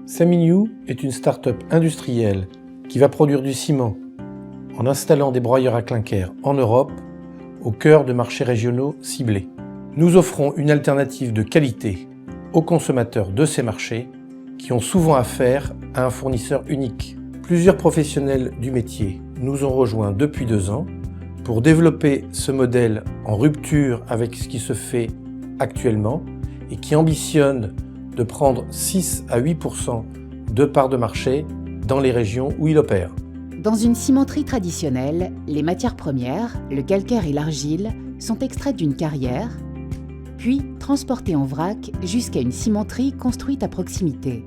Seminew est une start-up industrielle qui va produire du ciment en installant des broyeurs à clinker en Europe au cœur de marchés régionaux ciblés. Nous offrons une alternative de qualité aux consommateurs de ces marchés qui ont souvent affaire à un fournisseur unique. Plusieurs professionnels du métier nous ont rejoints depuis 2 ans pour développer ce modèle en rupture avec ce qui se fait actuellement et qui ambitionne de prendre 6 à 8% de parts de marché dans les régions où il opère. Dans une cimenterie traditionnelle, les matières premières, le calcaire et l'argile, sont extraites d'une carrière, puis transportées en vrac jusqu'à une cimenterie construite à proximité.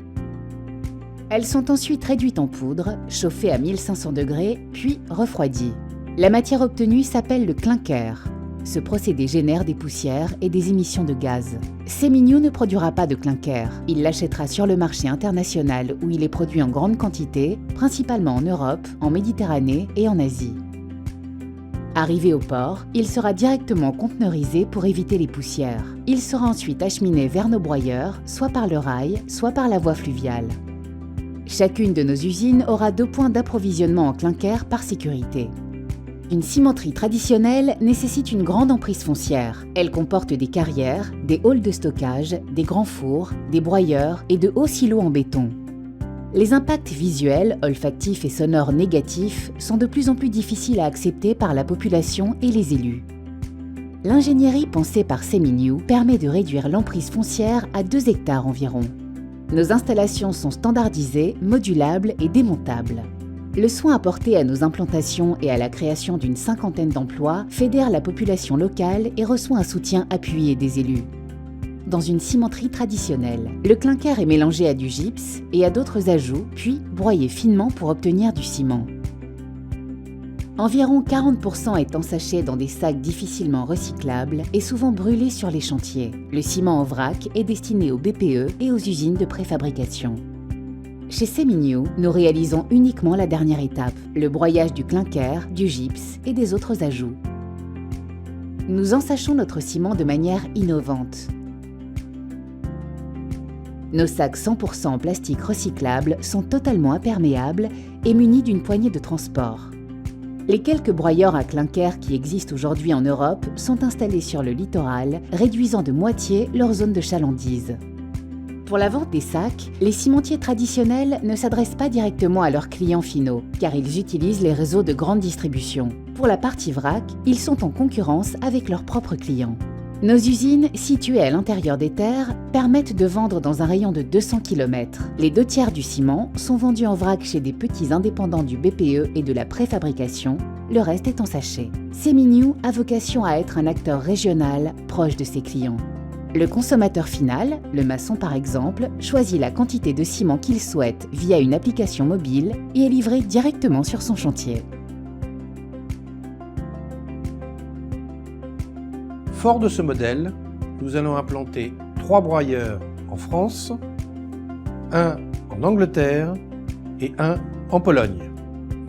Elles sont ensuite réduites en poudre, chauffées à 1500 degrés, puis refroidies. La matière obtenue s'appelle le clinker. Ce procédé génère des poussières et des émissions de gaz. Seminew ne produira pas de clinker. Il l'achètera sur le marché international où il est produit en grande quantité, principalement en Europe, en Méditerranée et en Asie. Arrivé au port, il sera directement conteneurisé pour éviter les poussières. Il sera ensuite acheminé vers nos broyeurs, soit par le rail, soit par la voie fluviale. Chacune de nos usines aura 2 points d'approvisionnement en clinker par sécurité. Une cimenterie traditionnelle nécessite une grande emprise foncière. Elle comporte des carrières, des halls de stockage, des grands fours, des broyeurs et de hauts silos en béton. Les impacts visuels, olfactifs et sonores négatifs sont de plus en plus difficiles à accepter par la population et les élus. L'ingénierie pensée par Seminew permet de réduire l'emprise foncière à 2 hectares environ. Nos installations sont standardisées, modulables et démontables. Le soin apporté à nos implantations et à la création d'une 50aine d'emplois fédère la population locale et reçoit un soutien appuyé des élus. Dans une cimenterie traditionnelle, le clinker est mélangé à du gypse et à d'autres ajouts, puis broyé finement pour obtenir du ciment. Environ 40% est ensachés dans des sacs difficilement recyclables et souvent brûlés sur les chantiers. Le ciment en vrac est destiné aux BPE et aux usines de préfabrication. Chez Seminew, nous réalisons uniquement la dernière étape, le broyage du clinker, du gypse et des autres ajouts. Nous ensachons notre ciment de manière innovante. Nos sacs 100% en plastique recyclable sont totalement imperméables et munis d'une poignée de transport. Les quelques broyeurs à clinker qui existent aujourd'hui en Europe sont installés sur le littoral, réduisant de moitié leur zone de chalandise. Pour la vente des sacs, les cimentiers traditionnels ne s'adressent pas directement à leurs clients finaux, car ils utilisent les réseaux de grande distribution. Pour la partie vrac, ils sont en concurrence avec leurs propres clients. Nos usines, situées à l'intérieur des terres, permettent de vendre dans un rayon de 200 km. Les 2 tiers du ciment sont vendus en vrac chez des petits indépendants du BPE et de la préfabrication, le reste est en sachet. Seminew a vocation à être un acteur régional proche de ses clients. Le consommateur final, le maçon par exemple, choisit la quantité de ciment qu'il souhaite via une application mobile et est livré directement sur son chantier. Fort de ce modèle, nous allons implanter 3 broyeurs en France, 1 en Angleterre et 1 en Pologne.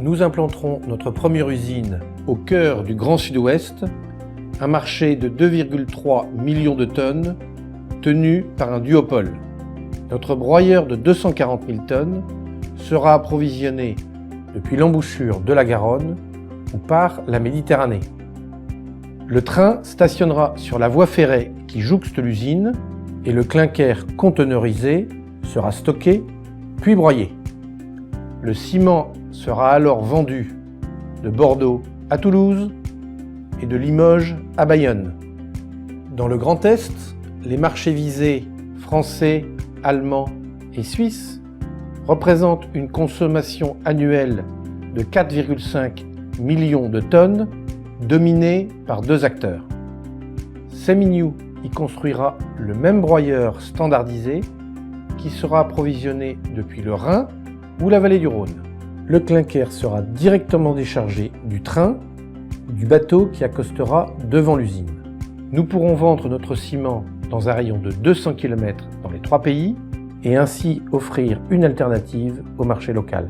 Nous implanterons notre première usine au cœur du Grand Sud-Ouest, un marché de 2,3 millions de tonnes tenu par un duopole. Notre broyeur de 240 000 tonnes sera approvisionné depuis l'embouchure de la Garonne ou par la Méditerranée. Le train stationnera sur la voie ferrée qui jouxte l'usine et le clinker conteneurisé sera stocké puis broyé. Le ciment sera alors vendu de Bordeaux à Toulouse et de Limoges à Bayonne. Dans le Grand Est, les marchés visés français, allemands et suisses représentent une consommation annuelle de 4,5 millions de tonnes dominée par 2 acteurs. Seminew y construira le même broyeur standardisé qui sera approvisionné depuis le Rhin ou la vallée du Rhône. Le clinker sera directement déchargé du train du bateau qui accostera devant l'usine. Nous pourrons vendre notre ciment dans un rayon de 200 km dans les 3 pays et ainsi offrir une alternative au marché local.